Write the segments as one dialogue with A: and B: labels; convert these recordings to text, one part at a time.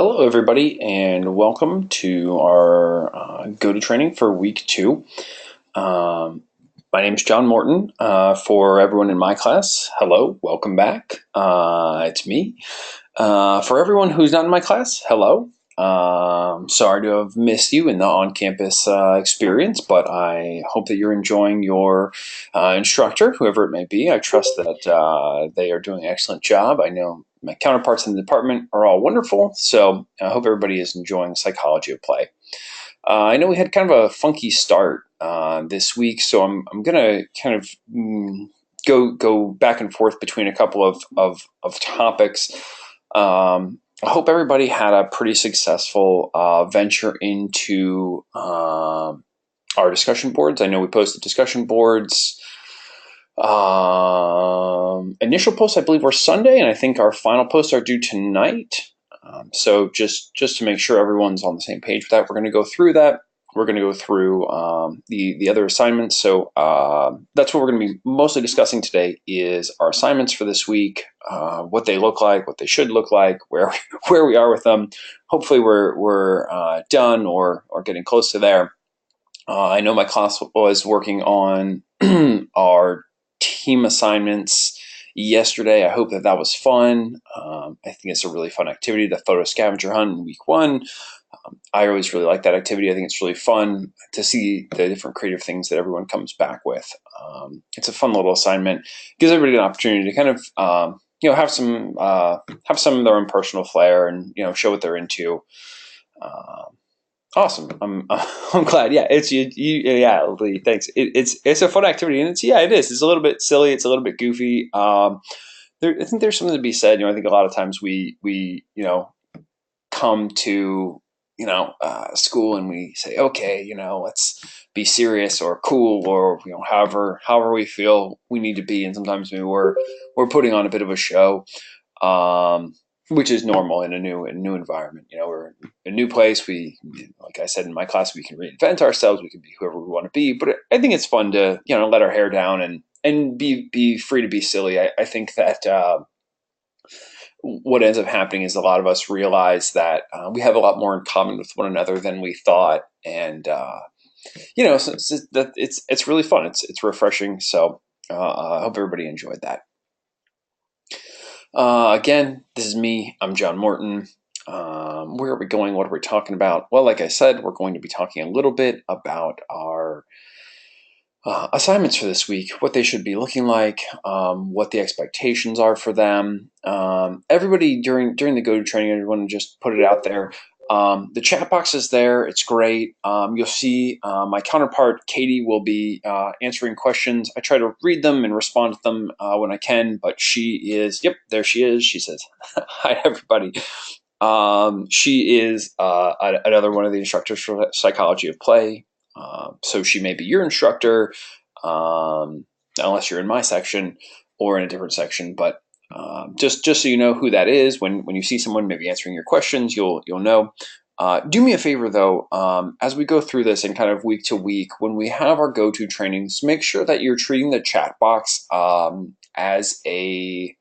A: Hello, everybody, and welcome to our go-to training for week 2. My name is John Morton. For everyone in my class, hello, welcome back. It's me. For everyone who's not in my class, hello. Sorry to have missed you in the on-campus experience, but I hope that you're enjoying your instructor, whoever it may be. I trust that they are doing an excellent job. I know my counterparts in the department are all wonderful, so I hope everybody is enjoying psychology of play. I know we had kind of a funky start this week, so I'm going to kind of go back and forth between a couple of topics. I hope everybody had a pretty successful venture into our discussion boards. I know we posted discussion boards. Initial posts, I believe, were Sunday, and I think our final posts are due tonight. So just to make sure everyone's on the same page with that, we're going to go through that. We're going to go through the other assignments. So that's what we're going to be mostly discussing today is our assignments for this week, what they look like, what they should look like, where we are with them. Hopefully we're done or getting close to there. I know my class was working on our team assignments yesterday. I hope that was fun. I think it's a really fun activity, the photo scavenger hunt in week 1. I always really like that activity. I think it's really fun to see the different creative things that everyone comes back with. It's a fun little assignment. Gives everybody an opportunity to kind of have some of their own personal flair and show what they're into. Awesome. I'm glad. Yeah, it's you. Yeah, Lee, thanks. It's a fun activity, and it is. It's a little bit silly. It's a little bit goofy. I think there's something to be said. I think a lot of times we come to school and we say, okay, let's be serious or cool or however we feel we need to be, and sometimes maybe we're putting on a bit of a show. Which is normal in a new environment. We're in a new place. We, like I said in my class, we can reinvent ourselves. We can be whoever we want to be. But I think it's fun to let our hair down and be free to be silly. I think that what ends up happening is a lot of us realize that we have a lot more in common with one another than we thought, and so it's really fun. It's refreshing. So I hope everybody enjoyed that. Again, this is me. I'm John Morton. Where are we going? What are we talking about? Well, like I said, we're going to be talking a little bit about our assignments for this week, what they should be looking like, what the expectations are for them. Everybody during the go-to training, I want to just put it out there. The chat box is there. It's great. You'll see my counterpart, Katie, will be answering questions. I try to read them and respond to them when I can, but she is, yep, there she is. She says, hi, everybody. She is another one of the instructors for Psychology of Play. So she may be your instructor, unless you're in my section or in a different section, but just so you know who that is, when you see someone maybe answering your questions, you'll know. Do me a favor though, as we go through this and kind of week to week, when we have our go-to trainings, make sure that you're treating the chat box as a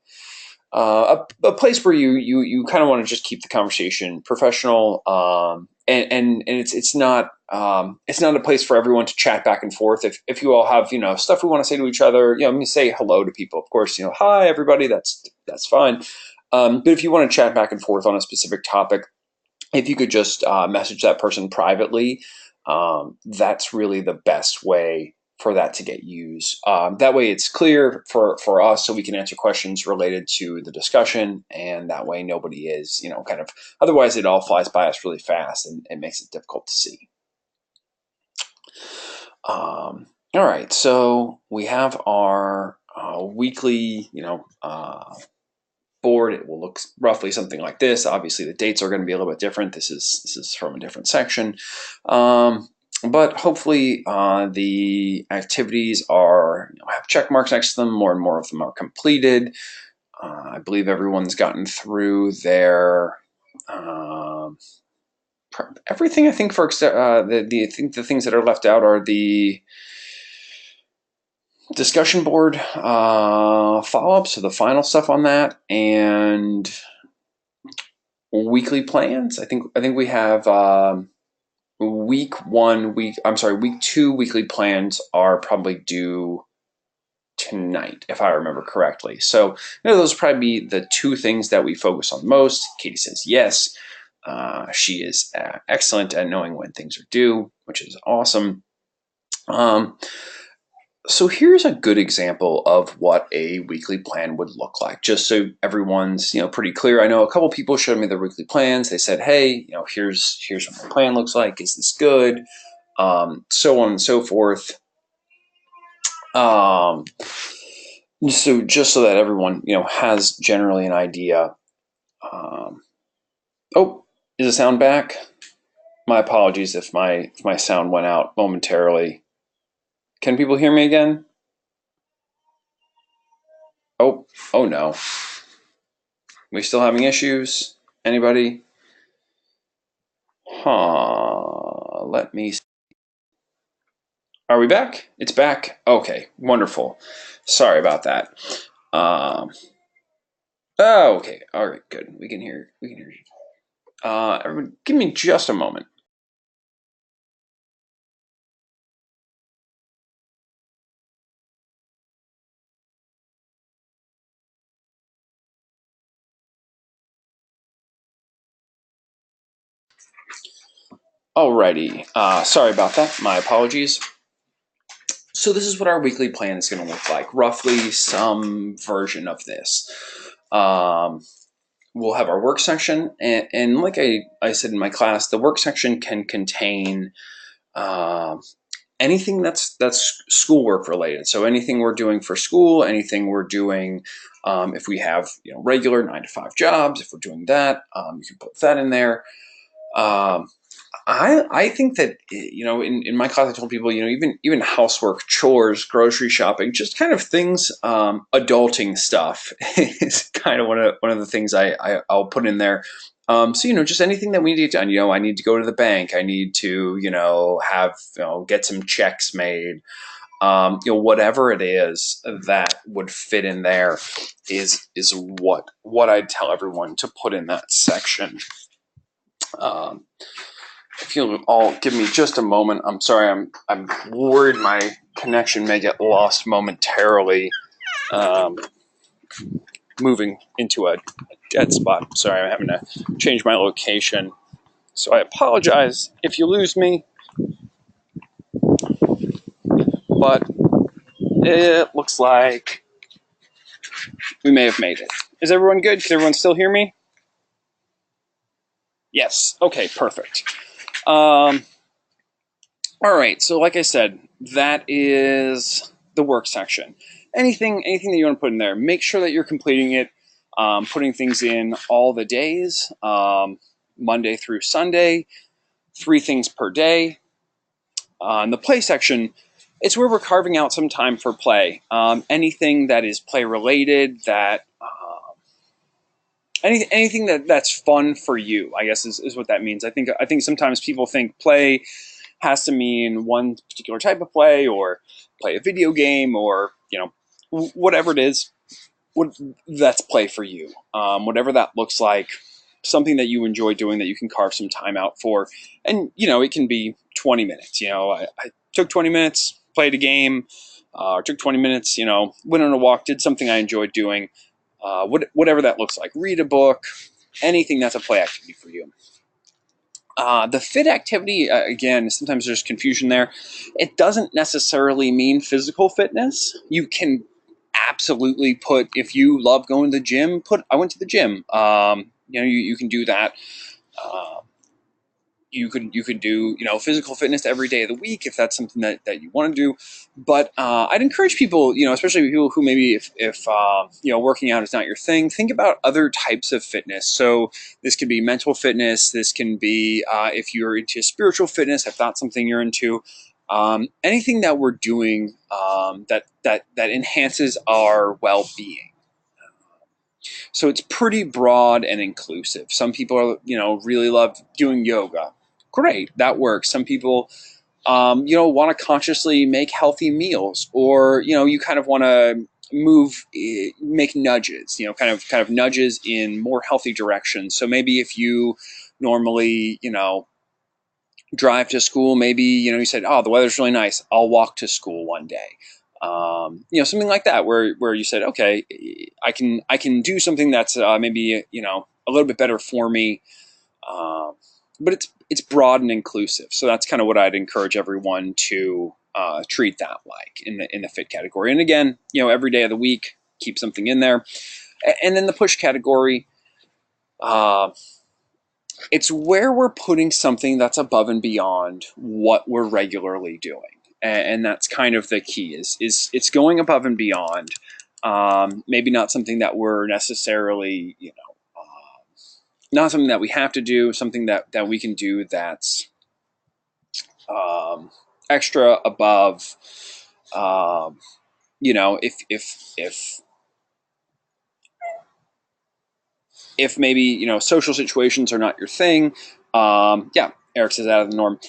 A: place where you kind of want to just keep the conversation professional, and it's not a place for everyone to chat back and forth. If you all have stuff we want to say to each other, say hello to people. Of course, hi everybody. That's fine. But if you want to chat back and forth on a specific topic, if you could just message that person privately, that's really the best way for that to get used. That way it's clear for us, so we can answer questions related to the discussion, and that way nobody is, kind of, otherwise it all flies by us really fast and it makes it difficult to see. All right, so we have our weekly, board. It will look roughly something like this. Obviously the dates are going to be a little bit different. This is from a different section. But hopefully the activities have check marks next to them. More and more of them are completed. I believe everyone's gotten through their everything. I think for the things that are left out are the discussion board follow-up, so the final stuff on that, and weekly plans. I think we have week one, week two weekly plans are probably due tonight, if I remember correctly. So those will probably be the two things that we focus on most. Katie says yes. She is excellent at knowing when things are due, which is awesome. So here's a good example of what a weekly plan would look like, just so everyone's pretty clear. I know a couple people showed me their weekly plans. They said, "Hey, here's what my plan looks like. Is this good?" So on and so forth. So just so that everyone has generally an idea. Oh, is the sound back? My apologies if my sound went out momentarily. Can people hear me again? Oh no. We still having issues? Anybody? Let me see. Are we back? It's back. Okay, wonderful. Sorry about that. Okay. All right, good. We can hear you. Everyone, give me just a moment. Alrighty. Sorry about that. My apologies. So this is what our weekly plan is going to look like. Roughly some version of this. We'll have our work section, and like I said in my class, the work section can contain anything that's schoolwork related. So anything we're doing for school, anything we're doing if we have regular 9-to-5 jobs, if we're doing that, you can put that in there. I think that in my class I told people even housework, chores, grocery shopping, just kind of things, adulting stuff is kind of one of the things I'll put in there. So just anything that we need to get done. I need to go to the bank. I need to have get some checks made. Whatever it is that would fit in there is what I'd tell everyone to put in that section. If you'll all give me just a moment, I'm sorry, I'm worried my connection may get lost momentarily. Moving into a dead spot. Sorry, I'm having to change my location. So I apologize if you lose me, but it looks like we may have made it. Is everyone good? Can everyone still hear me? Yes. Okay, perfect. All right, so like I said, that is the work section. Anything that you want to put in there, make sure that you're completing it, putting things in all the days, Monday through Sunday, 3 things per day. In the play section, it's where we're carving out some time for play. Anything that is play related, that anything that's fun for you, I guess is what that means. I think sometimes people think play has to mean one particular type of play, or play a video game, or whatever it is. That's play for you. Whatever that looks like, something that you enjoy doing that you can carve some time out for, and it can be 20 minutes. I took 20 minutes, played a game, or took 20 minutes. Went on a walk, did something I enjoyed doing. Whatever that looks like. Read a book, anything that's a play activity for you. The fit activity, again, sometimes there's confusion there. It doesn't necessarily mean physical fitness. You can absolutely put, if you love going to the gym, I went to the gym. You can do that. You could do physical fitness every day of the week if that's something that you want to do. But I'd encourage people, especially people who maybe if working out is not your thing, think about other types of fitness. So this could be mental fitness. This can be if you're into spiritual fitness, if that's something you're into. Anything that we're doing that enhances our well-being. So it's pretty broad and inclusive. Some people really love doing yoga. Great, that works. Some people want to consciously make healthy meals, or you kind of want to make nudges, kind of nudges in more healthy directions. So maybe if you normally, drive to school, maybe, you said, oh, the weather's really nice, I'll walk to school one day. Something like that, where you said, okay, I can do something that's maybe, a little bit better for me. But it's broad and inclusive. So that's kind of what I'd encourage everyone to treat that like in the fit category. And again, every day of the week, keep something in there. And then the push category, it's where we're putting something that's above and beyond what we're regularly doing. And that's kind of the key is it's going above and beyond. Maybe not something that we're necessarily, not something that we have to do, something that we can do that's extra above. If maybe social situations are not your thing, yeah, Eric says out of the norm.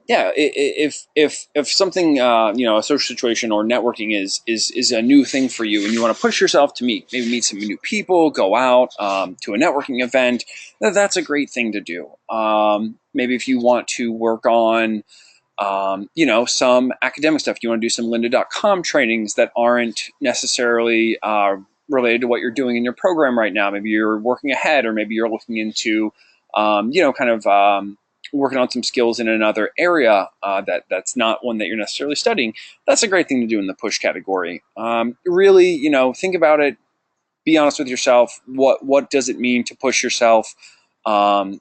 A: Yeah, if something a social situation or networking is a new thing for you, and you want to push yourself to meet some new people, go out to a networking event, that's a great thing to do. Maybe if you want to work on some academic stuff, you want to do some lynda.com trainings that aren't necessarily related to what you're doing in your program right now. Maybe you're working ahead, or maybe you're looking into working on some skills in another area that's not one that you're necessarily studying. That's a great thing to do in the push category. Really, think about it. Be honest with yourself. What does it mean to push yourself to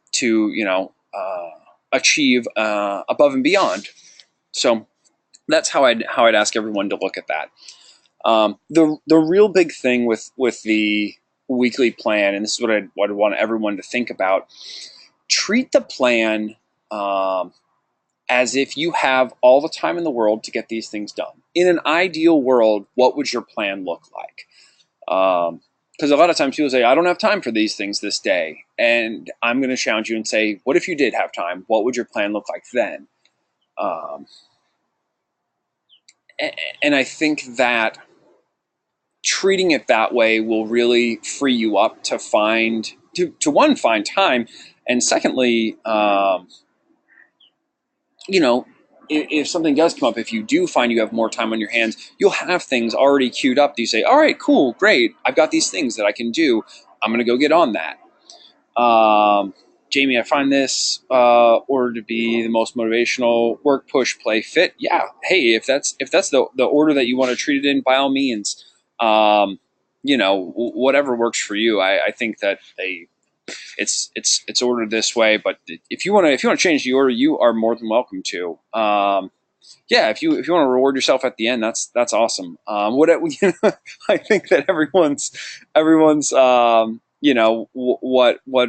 A: achieve above and beyond? So that's how I'd ask everyone to look at that. The real big thing with the weekly plan, and this is what I'd want everyone to think about: treat the plan as if you have all the time in the world to get these things done. In an ideal world, what would your plan look like? Because a lot of times people say, I don't have time for these things this day. And I'm going to challenge you and say, what if you did have time? What would your plan look like then? And I think that treating it that way will really free you up to find time, and secondly, if something does come up, if you do find you have more time on your hands, you'll have things already queued up. You say, all right, cool, great, I've got these things that I can do. I'm going to go get on that. Jamie, I find this order to be the most motivational: work, push, play, fit. Yeah. Hey, if that's the order that you want to treat it in, by all means, whatever works for you. I think that it's ordered this way, but if you want to change the order, you are more than welcome to. Yeah, if you want to reward yourself at the end, that's awesome. I think that everyone's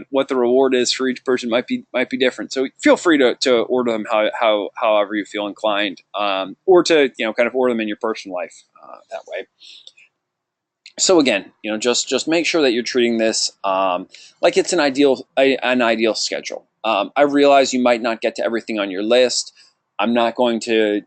A: what the reward is for each person might be different. So feel free to order them however you feel inclined, or to kind of order them in your personal life that way. So again, just make sure that you're treating this like it's an ideal schedule. I realize you might not get to everything on your list. I'm not going to,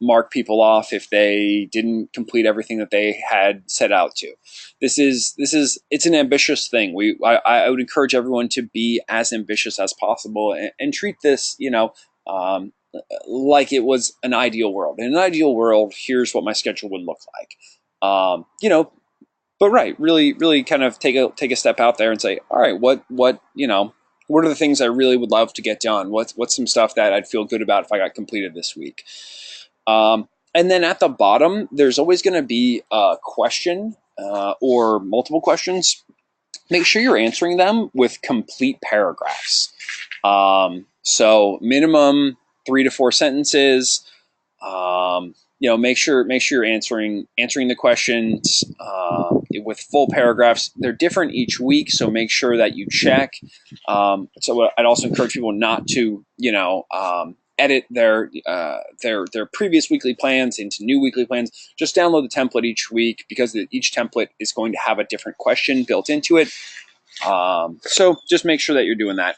A: mark people off if they didn't complete everything that they had set out to. It's an ambitious thing. I would encourage everyone to be as ambitious as possible and treat this, like it was an ideal world. In an ideal world, here's what my schedule would look like. But right, really kind of take a step out there and say, all right, what are the things I really would love to get done? What's some stuff that I'd feel good about if I got completed this week? And then at the bottom, there's always going to be a question or multiple questions. Make sure you're answering them with complete paragraphs. So minimum 3 to 4 sentences. Make sure you're answering the questions with full paragraphs. They're different each week, so make sure that you check. So I'd also encourage people not to edit their previous weekly plans into new weekly plans. Just download the template each week, because each template is going to have a different question built into it. So just make sure that you're doing that.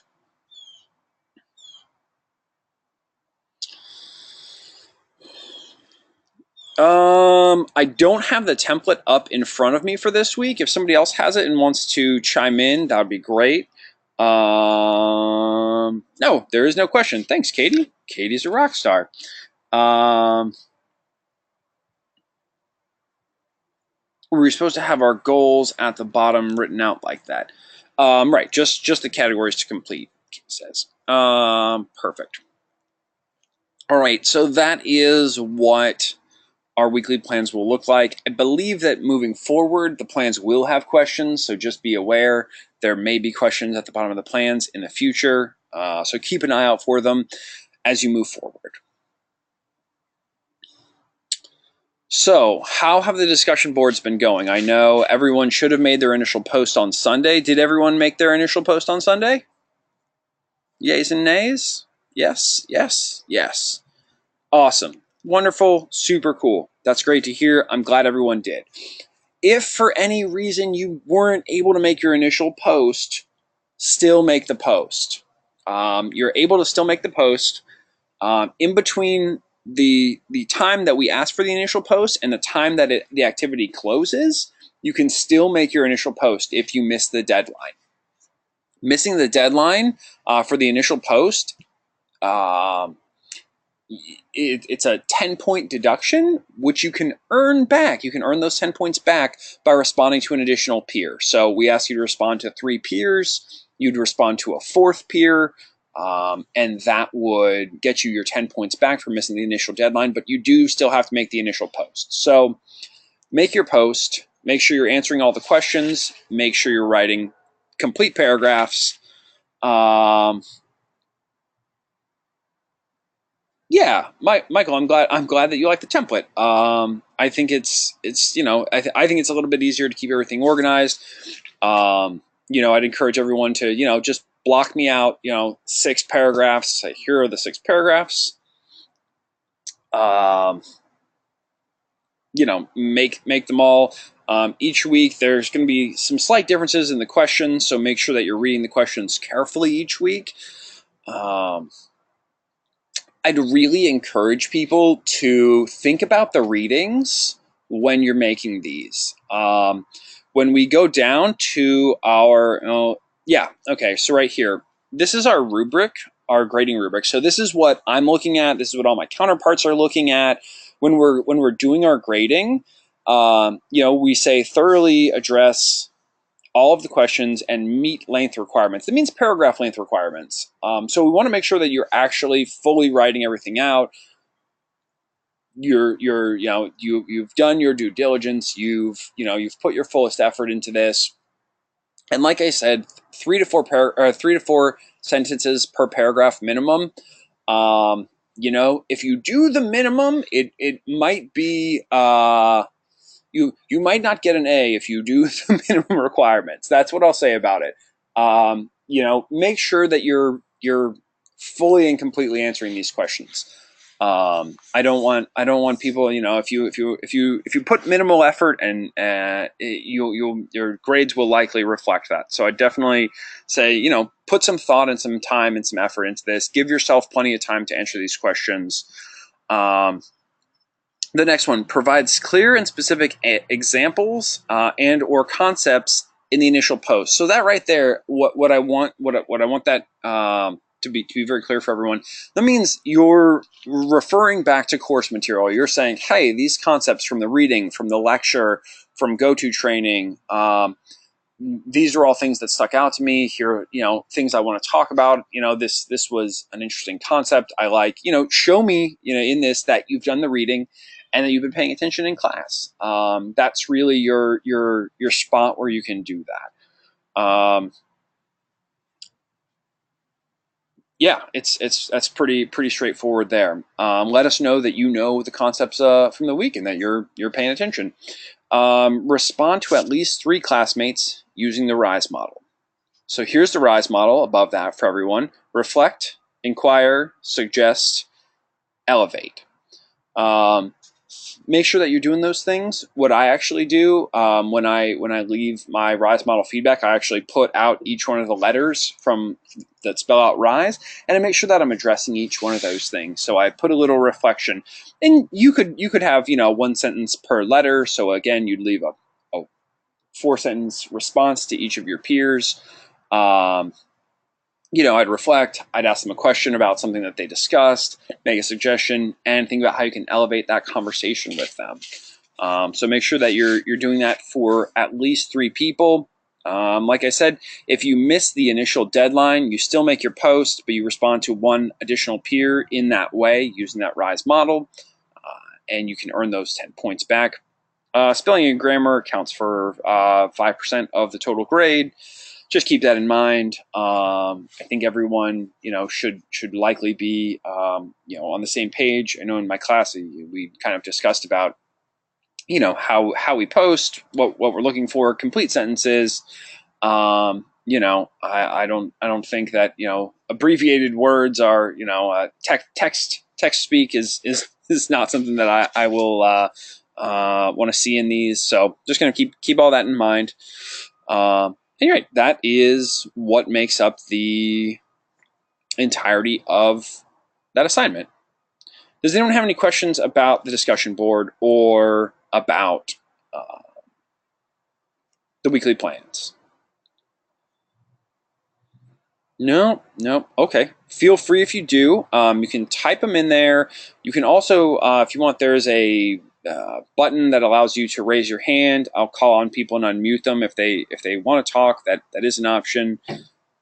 A: I don't have the template up in front of me for this week. If somebody else has it and wants to chime in, that would be great. No, there is no question. Thanks, Katie. Katie's a rock star. We're supposed to have our goals at the bottom written out like that. Right, just the categories to complete, it says. Perfect. All right, so that is what our weekly plans will look like. I believe that moving forward, the plans will have questions, so just be aware there may be questions at the bottom of the plans in the future. So keep an eye out for them as you move forward. So, how have the discussion boards been going? I know everyone should have made their initial post on Sunday. Did everyone make their initial post on Sunday? Yays and nays? Yes, yes, yes. Awesome. Wonderful. Super cool. That's great to hear. I'm glad everyone did. If for any reason you weren't able to make your initial post, still make the post. You're able to still make the post. In between the time that we ask for the initial post and the time that the activity closes, you can still make your initial post if you miss the deadline. Missing the deadline for the initial post, it's a 10-point deduction, which you can earn back. You can earn those 10 points back by responding to an additional peer. So we ask you to respond to 3 peers. You'd respond to a 4th peer. And that would get you your 10 points back for missing the initial deadline, but you do still have to make the initial post. So make your post, make sure you're answering all the questions, make sure you're writing complete paragraphs. Yeah, Michael, I'm glad that you like the template. I think it's I think it's a little bit easier to keep everything organized. I'd encourage everyone to just block me out 6 paragraphs. Say, here are the 6 paragraphs. Make them all. Each week there's going to be some slight differences in the questions, so make sure that you're reading the questions carefully each week. I'd really encourage people to think about the readings when you're making these. When we go down to our, so right here, this is our rubric, our grading rubric. So this is what I'm looking at. This is what all my counterparts are looking at when we're doing our grading. We say thoroughly address all of the questions and meet length requirements. That means paragraph length requirements. So we want to make sure that you're actually fully writing everything out. You've done your due diligence. You've put your fullest effort into this. And like I said, 3 to 4 sentences per paragraph minimum. If you do the minimum, it might be you might not get an A if you do the minimum requirements. That's what I'll say about it. Make sure that you're fully and completely answering these questions. I don't want people, if you put minimal effort and your grades will likely reflect that. So I definitely say, put some thought and some time and some effort into this. Give yourself plenty of time to answer these questions. The next one provides clear and specific examples and or concepts in the initial post. So that right there, what I want that to be very clear for everyone. That means you're referring back to course material. You're saying, hey, these concepts from the reading, from the lecture, from go-to training, these are all things that stuck out to me. Here, things I want to talk about. This was an interesting concept. I like, show me, in this that you've done the reading and that you've been paying attention in class. That's really your spot where you can do that. That's pretty straightforward there. Let us know that you know the concepts from the week and that you're paying attention. Respond to at least 3 classmates using the RISE model. So here's the RISE model above that for everyone. Reflect, inquire, suggest, elevate. make sure that you're doing those things. What I actually do when I leave my RISE model feedback, I actually put out each one of the letters from that spell out RISE, and I make sure that I'm addressing each one of those things. So I put a little reflection, and you could have one sentence per letter. So again, you'd leave a 4-sentence response to each of your peers. I'd reflect, I'd ask them a question about something that they discussed, make a suggestion, and think about how you can elevate that conversation with them. So make sure that you're doing that for at least 3 people. Like I said, if you miss the initial deadline, you still make your post, but you respond to 1 additional peer in that way using that RISE model, and you can earn those 10 points back. Spelling and grammar counts for 5% of the total grade. Just keep that in mind. I think everyone, should likely be, on the same page. I know in my class we kind of discussed about, how we post, what we're looking for, complete sentences. I don't think that abbreviated words are text speak is not something that I will want to see in these. So just going to keep all that in mind. Anyway, that is what makes up the entirety of that assignment. Does anyone have any questions about the discussion board or about the weekly plans? No. Okay. Feel free if you do. You can type them in there. You can also, if you want, there's a button that allows you to raise your hand. I'll call on people and unmute them if they want to talk. That is an option.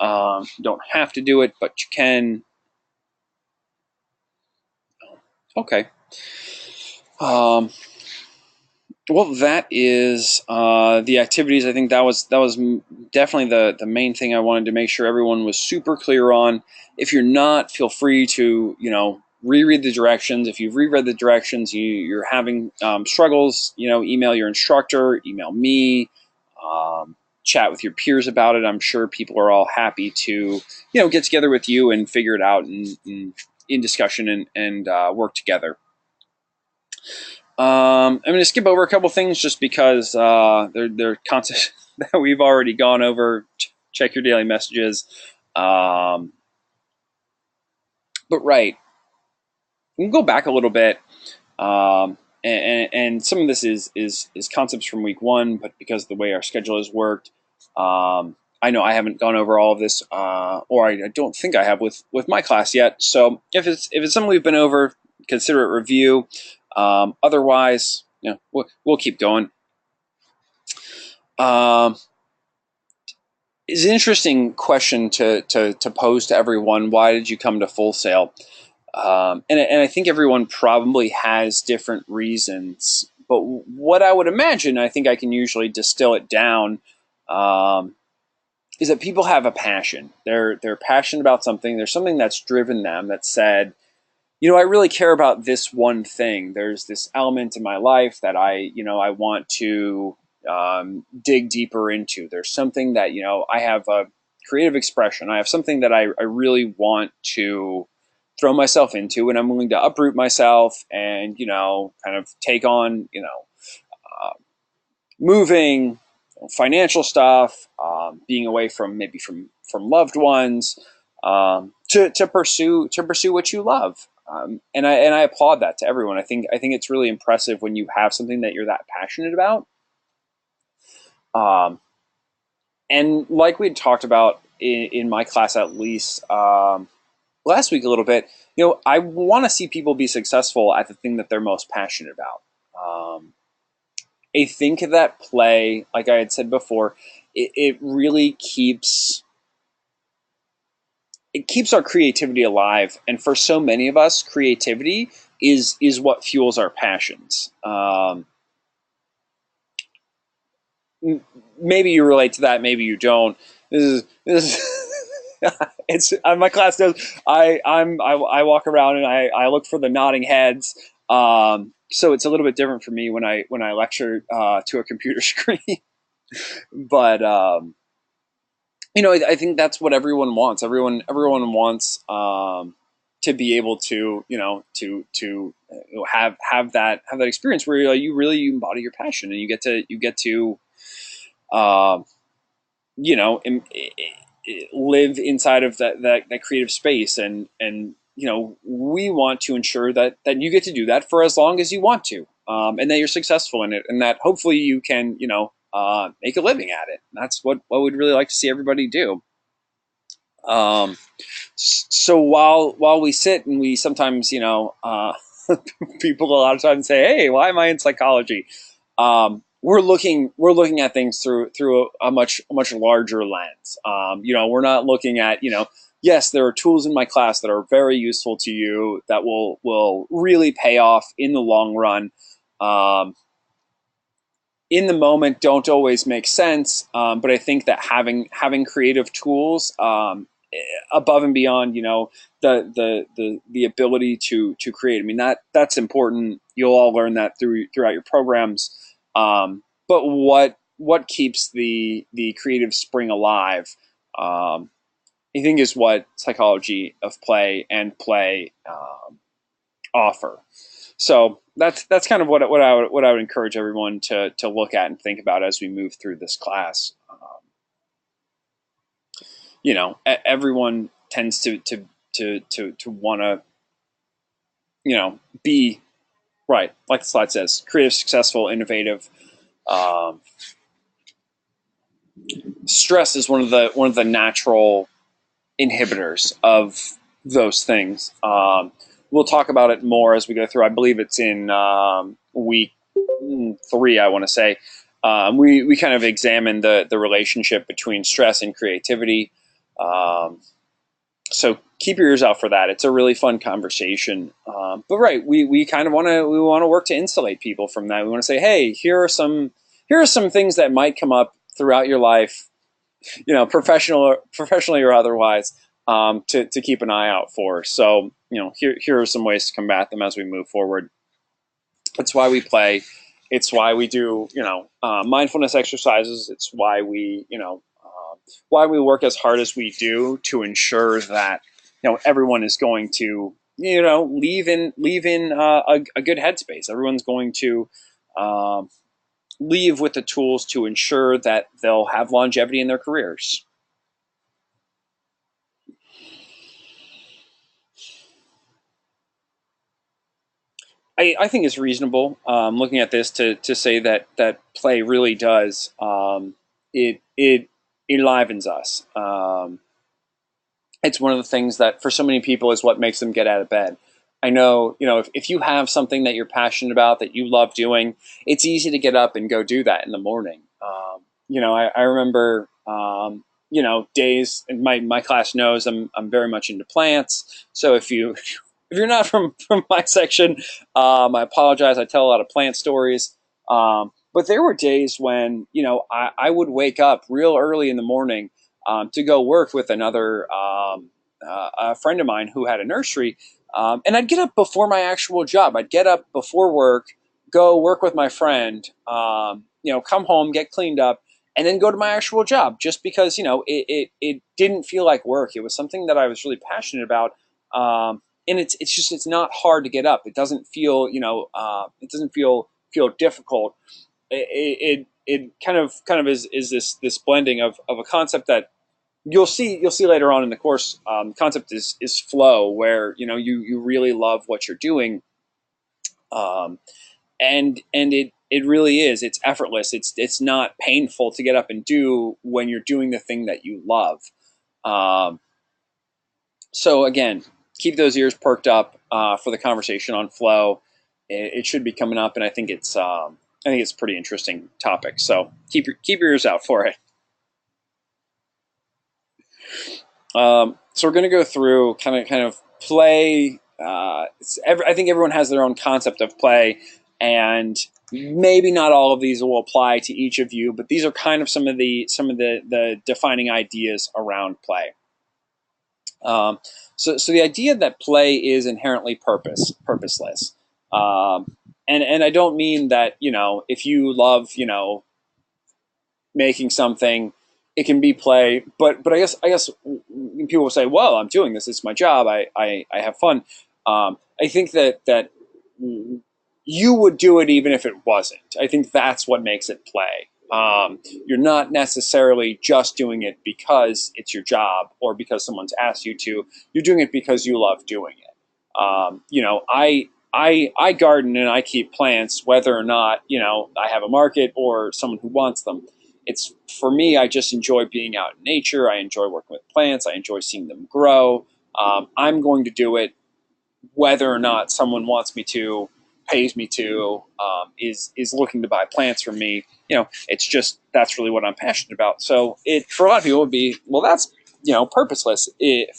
A: You don't have to do it, but you can. Okay. Well, that is the activities. I think that was definitely the main thing I wanted to make sure everyone was super clear on. If you're not, feel free to reread the directions. If you've reread the directions, you're having struggles, email your instructor, email me, chat with your peers about it. I'm sure people are all happy to get together with you and figure it out in discussion and work together. I'm going to skip over a couple things just because they're concepts that we've already gone over. Check your daily messages. But right, we can go back a little bit. And some of this is concepts from week 1, but because of the way our schedule has worked, I know I haven't gone over all of this, or I don't think I have with my class yet. So if it's something we've been over, consider it review. Otherwise, we'll keep going. It's an interesting question to pose to everyone. Why did you come to Full Sail? And I think everyone probably has different reasons. But what I would imagine, I think I can usually distill it down, is that people have a passion. They're passionate about something. There's something that's driven them that said, I really care about this one thing. There's this element in my life that I want to dig deeper into. There's something that, I have a creative expression. I have something that I really want to throw myself into, and I'm willing to uproot myself and, kind of take on, moving, financial stuff, being away from loved ones, to pursue what you love. And I applaud that to everyone. I think it's really impressive when you have something that you're that passionate about. And like we talked about in my class, at least last week a little bit, I want to see people be successful at the thing that they're most passionate about. I think that play, like I had said before, it really keeps our creativity alive. And for so many of us, creativity is what fuels our passions. Maybe you relate to that, maybe you don't. This is it's my class does. I walk around and I look for the nodding heads. So it's a little bit different for me when I lecture to a computer screen. But I think that's what everyone wants. Everyone wants to be able to have that experience where you really embody your passion, and you get to uh, you know live inside of that creative space, and we want to ensure that you get to do that for as long as you want to, and that you're successful in it, and that hopefully you can make a living at it. And that's what we'd really like to see everybody do. um, so while we sit and we sometimes people a lot of times say, hey, why am I in psychology? We're looking at things through a much larger lens. We're not looking at, yes, there are tools in my class that are very useful to you that will really pay off in the long run. In the moment, don't always make sense, but I think that having creative tools, above and beyond, the ability to create. I mean, that's important. You'll all learn that throughout your programs. But what keeps the creative spring alive, I think, is what psychology of play and play offer. So that's kind of what I would encourage everyone to look at and think about as we move through this class. Everyone tends to want to be right, like the slide says, creative, successful, innovative. Um, Stress is one of the natural inhibitors of those things. We'll talk about it more as we go through. I believe it's in week 3, I want to say. We kind of examine the relationship between stress and creativity. So keep your ears out for that. It's a really fun conversation. But right, we kind of want to work to insulate people from that. We want to say, hey, here are some things that might come up throughout your life, professionally or otherwise, to keep an eye out for. So, here are some ways to combat them as we move forward. It's why we play. It's why we do, mindfulness exercises. It's why we work as hard as we do to ensure that, everyone is going to, leave in a good headspace. Everyone's going to leave with the tools to ensure that they'll have longevity in their careers. I think it's reasonable, looking at this, to say that play really does, it enlivens us. It's one of the things that for so many people is what makes them get out of bed. I know, if you have something that you're passionate about, that you love doing, it's easy to get up and go do that in the morning. I remember, days, and my class knows I'm very much into plants. So if you're not from my section, I apologize. I tell a lot of plant stories. But there were days when, I would wake up real early in the morning, to go work with another a friend of mine who had a nursery. And I'd get up before my actual job. I'd get up before work, go work with my friend, come home, get cleaned up, and then go to my actual job, just because, it didn't feel like work. It was something that I was really passionate about. And it's not hard to get up. It doesn't feel, feel difficult. It kind of is this blending of a concept that you'll see later on in the course. Concept is flow, where you really love what you're doing, and it really is. It's effortless. It's not painful to get up and do when you're doing the thing that you love. So again, keep those ears perked up for the conversation on flow. It should be coming up, and I think it's a pretty interesting topic. So keep your ears out for it. So we're going to go through kind of play. I think everyone has their own concept of play, and maybe not all of these will apply to each of you, but these are kind of some of the defining ideas around play. So the idea that play is inherently purposeless, and I don't mean that if you love making something, it can be play, but I guess people will say, well, I'm doing this. It's my job. I have fun. I think that you would do it even if it wasn't. I think that's what makes it play. You're not necessarily just doing it because it's your job or because someone's asked you to. You're doing it because you love doing it. I garden and I keep plants, whether or not I have a market or someone who wants them. It's for me. I just enjoy being out in nature. I enjoy working with plants. I enjoy seeing them grow. I'm going to do it whether or not someone wants me to, pays me to, is looking to buy plants from me. It's just that's really what I'm passionate about. So it for a lot of people would be, well, that's purposeless.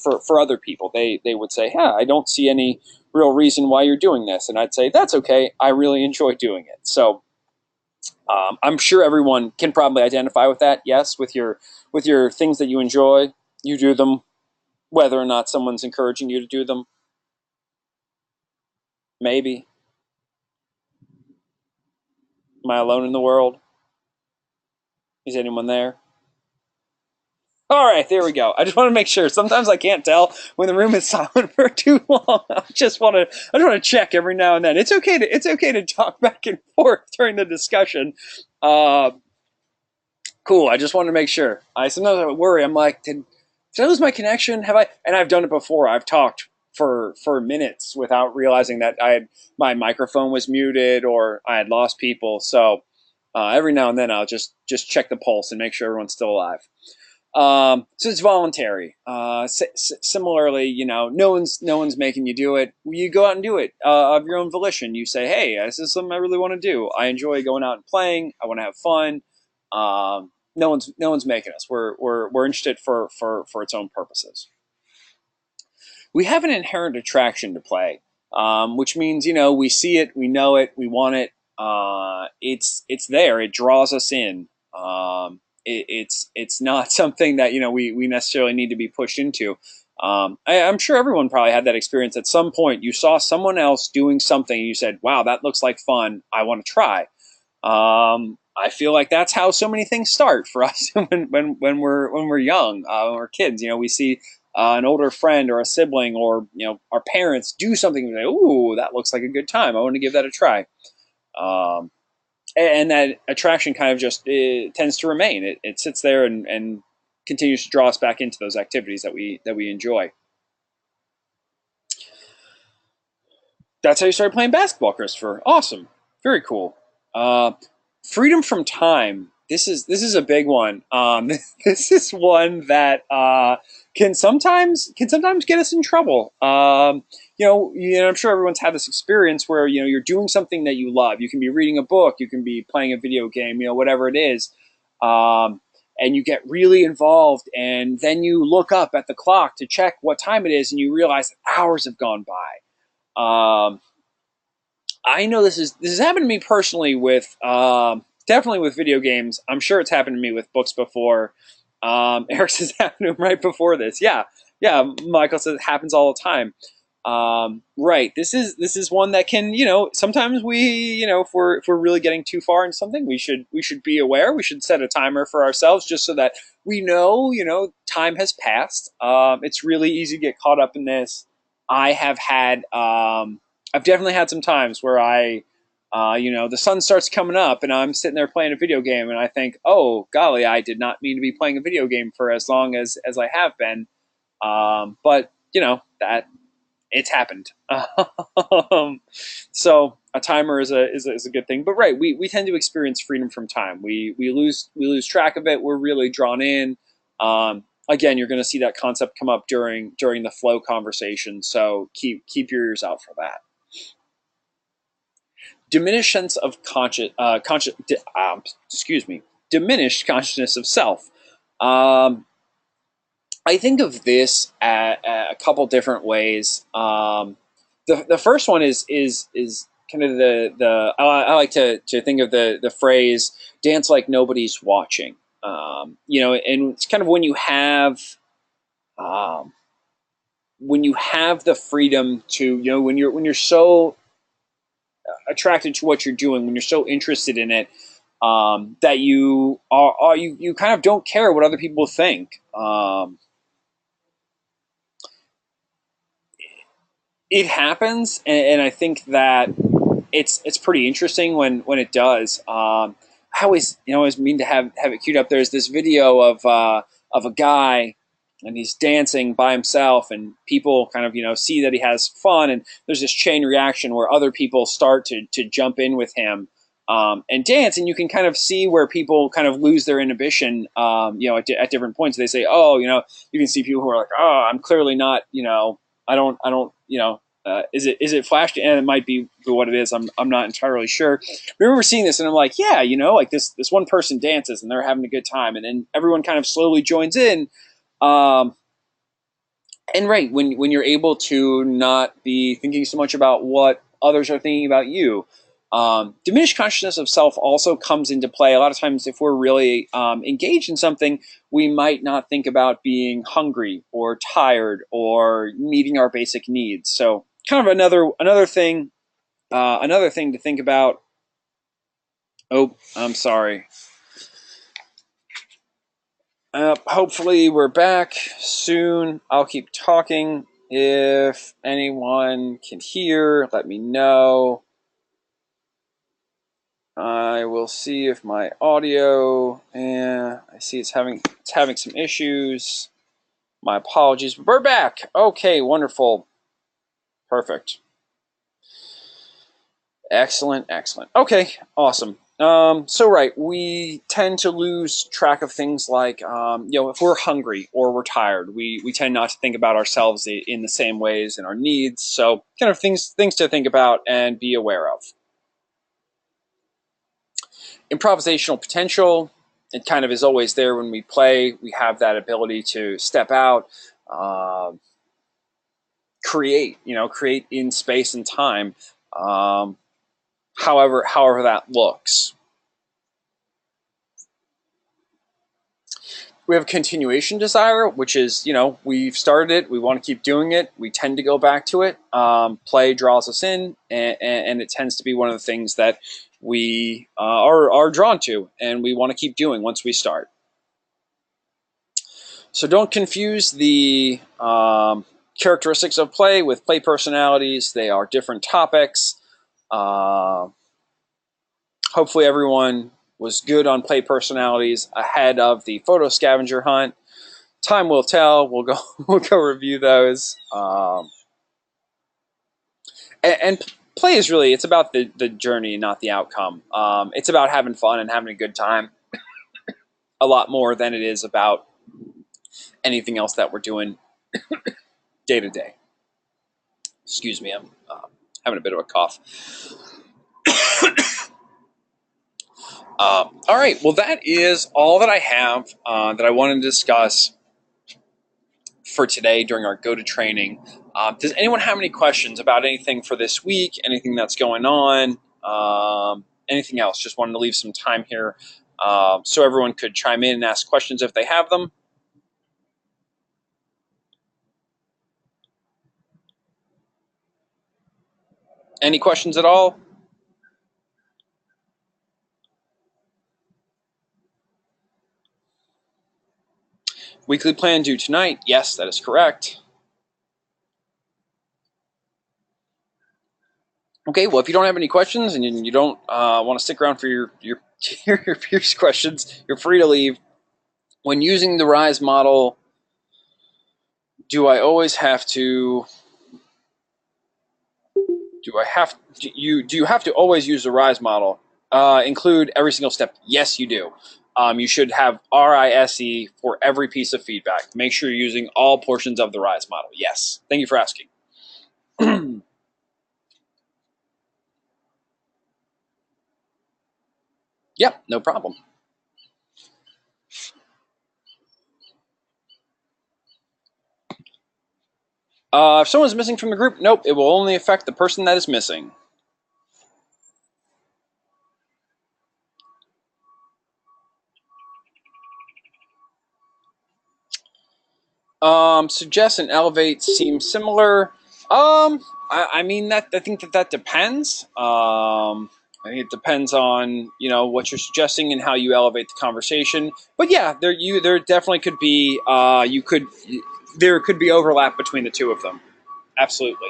A: For other people, they would say, yeah, I don't see any real reason why you're doing this, and I'd say that's okay. I really enjoy doing it. So I'm sure everyone can probably identify with that. Yes, with your things that you enjoy, you do them, whether or not someone's encouraging you to do them. Maybe. Am I alone in the world? Is anyone there? All right, there we go. I just want to make sure. Sometimes I can't tell when the room is silent for too long. I just want to check every now and then. It's okay to talk back and forth during the discussion. Uh, cool. I just want to make sure. I sometimes I worry. I'm like, did I lose my connection? Have I? And I've done it before. I've talked for minutes without realizing that my microphone was muted or I had lost people. So every now and then I'll just check the pulse and make sure everyone's still alive. So it's voluntary. Similarly, no one's making you do it. You go out and do it of your own volition. You say, "Hey, this is something I really want to do. I enjoy going out and playing. I want to have fun." No one's making us. We're interested for its own purposes. We have an inherent attraction to play, which means we see it, we know it, we want it. It's there. It draws us in. It's not something that we necessarily need to be pushed into. I'm sure everyone probably had that experience at some point. You saw someone else doing something, and you said, "Wow, that looks like fun. I want to try." I feel like that's how so many things start for us when we're young, when we're kids. We see an older friend or a sibling or our parents do something. And we say, "Ooh, that looks like a good time. I want to give that a try." Um, and that attraction kind of just tends to remain. It sits there and continues to draw us back into those activities that we enjoy. That's how you started playing basketball, Christopher. Awesome, very cool. Uh, Freedom from time. This is a big one. This is one that can sometimes get us in trouble. I'm sure everyone's had this experience where you're doing something that you love. You can be reading a book, you can be playing a video game, whatever it is, and you get really involved, and then you look up at the clock to check what time it is, and you realize that hours have gone by. I know this has happened to me personally with definitely with video games. I'm sure it's happened to me with books before. Eric's has happened to him right before this. Yeah. Michael says it happens all the time. Right. This is one that can sometimes if we're really getting too far into something, we should be aware. We should set a timer for ourselves just so that we know time has passed. It's really easy to get caught up in this. I have had. I've definitely had some times where the sun starts coming up and I'm sitting there playing a video game and I think, oh, golly, I did not mean to be playing a video game for as long as I have been. But, that it's happened. So a timer is a good thing. But right, we tend to experience freedom from time. We lose track of it. We're really drawn in. Again, you're going to see that concept come up during the flow conversation. So keep your ears out for that. Diminished sense of diminished consciousness of self. I think of this a couple different ways. The first one is kind of I like to think of the phrase "dance like nobody's watching." And it's kind of when you have the freedom to when you're so attracted to what you're doing, when you're so interested in it, that you kind of don't care what other people think. it happens, and I think that it's pretty interesting when it does. I always mean to have it queued up. There's this video of a guy, and he's dancing by himself, and people kind of see that he has fun, and there's this chain reaction where other people start to jump in with him and dance, and you can kind of see where people kind of lose their inhibition, at different points. They say, oh, you can see people who are like, oh, I'm clearly not, I don't, is it Flash? And it might be what it is. I'm not entirely sure. I remember seeing this, and I'm like, yeah, like this one person dances, and they're having a good time, and then everyone kind of slowly joins in. And right, when you're able to not be thinking so much about what others are thinking about you, diminished consciousness of self also comes into play. A lot of times, if we're really engaged in something, we might not think about being hungry or tired or meeting our basic needs. So, kind of another thing to think about. Oh, I'm sorry. Hopefully we're back soon. I'll keep talking. If anyone can hear, let me know. I will see if my audio, I see it's having some issues. My apologies, but we're back. Okay, wonderful. Perfect. Excellent. Okay, awesome. So right, we tend to lose track of things like, if we're hungry or we're tired, we tend not to think about ourselves in the same ways and our needs. So kind of things to think about and be aware of. Improvisational potential, it kind of is always there when we play. We have that ability to step out, create in space and time, however that looks. We have a continuation desire, which is, we've started it, we want to keep doing it, we tend to go back to it. Play draws us in, and it tends to be one of the things that we are drawn to, and we want to keep doing once we start. So don't confuse the characteristics of play with play personalities. They are different topics. Hopefully everyone was good on play personalities ahead of the photo scavenger hunt. Time will tell. We'll go review those. And play is really, it's about the journey, not the outcome. It's about having fun and having a good time a lot more than it is about anything else that we're doing day to day. Excuse me, I'm having a bit of a cough. All right, well, that is all that I have that I wanted to discuss for today during our go to training. Does anyone have any questions about anything for this week, anything that's going on, anything else? Just wanted to leave some time here so everyone could chime in and ask questions if they have them. Any questions at all? Weekly plan due tonight. Yes, that is correct. Okay, well, if you don't have any questions and you don't want to stick around for your peers' questions, you're free to leave. When using the RISE model, do I always have to? Do you have to always use the RISE model? Include every single step? Yes, you do. You should have RISE for every piece of feedback. Make sure you're using all portions of the RISE model. Yes. Thank you for asking. Yep, no problem. If someone's missing from the group, nope, it will only affect the person that is missing. Suggest and elevate seem similar. I mean I think that depends. I think it depends on what you're suggesting and how you elevate the conversation. But yeah, there definitely could be there could be overlap between the two of them. Absolutely.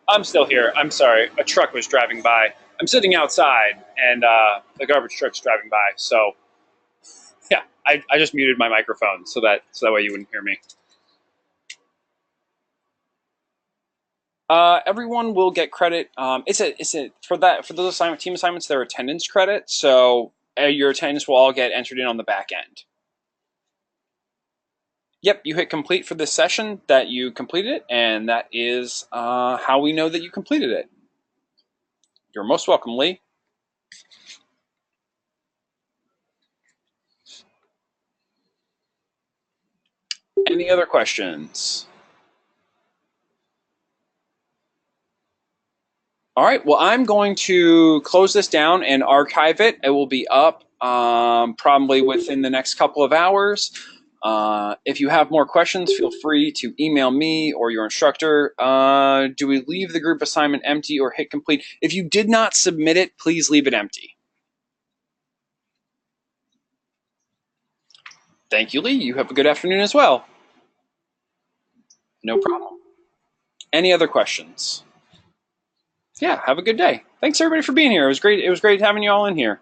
A: I'm still here. I'm sorry. A truck was driving by. I'm sitting outside, and the garbage truck's driving by. So yeah, I just muted my microphone so that way you wouldn't hear me. Everyone will get credit. It's a for those team assignments. They're attendance credit, so your attendance will all get entered in on the back end. Yep, you hit complete for this session that you completed it, and that is how we know that you completed it. You're most welcome, Lee. Any other questions? All right, well, I'm going to close this down and archive it. It will be up probably within the next couple of hours. If you have more questions, feel free to email me or your instructor. Do we leave the group assignment empty or hit complete? If you did not submit it, please leave it empty. Thank you, Lee. You have a good afternoon as well. No problem. Any other questions? Yeah, have a good day. Thanks everybody for being here. It was great. It was great having you all in here.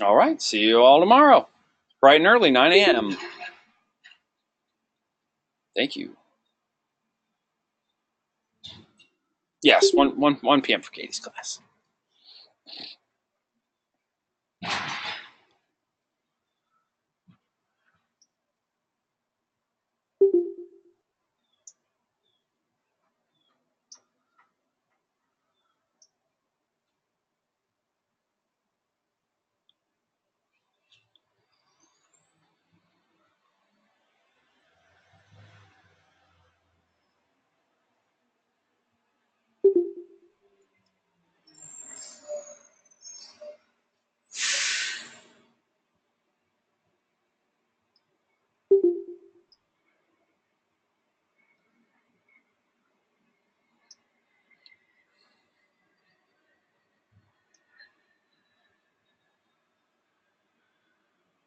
A: All right, see you all tomorrow, bright and early, 9 a.m. Thank you. Yes, 1 p.m. for Katie's class.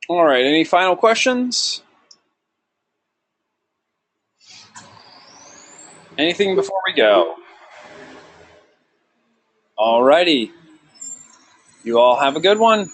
A: All right, any final questions? Anything before we go? All righty. You all have a good one.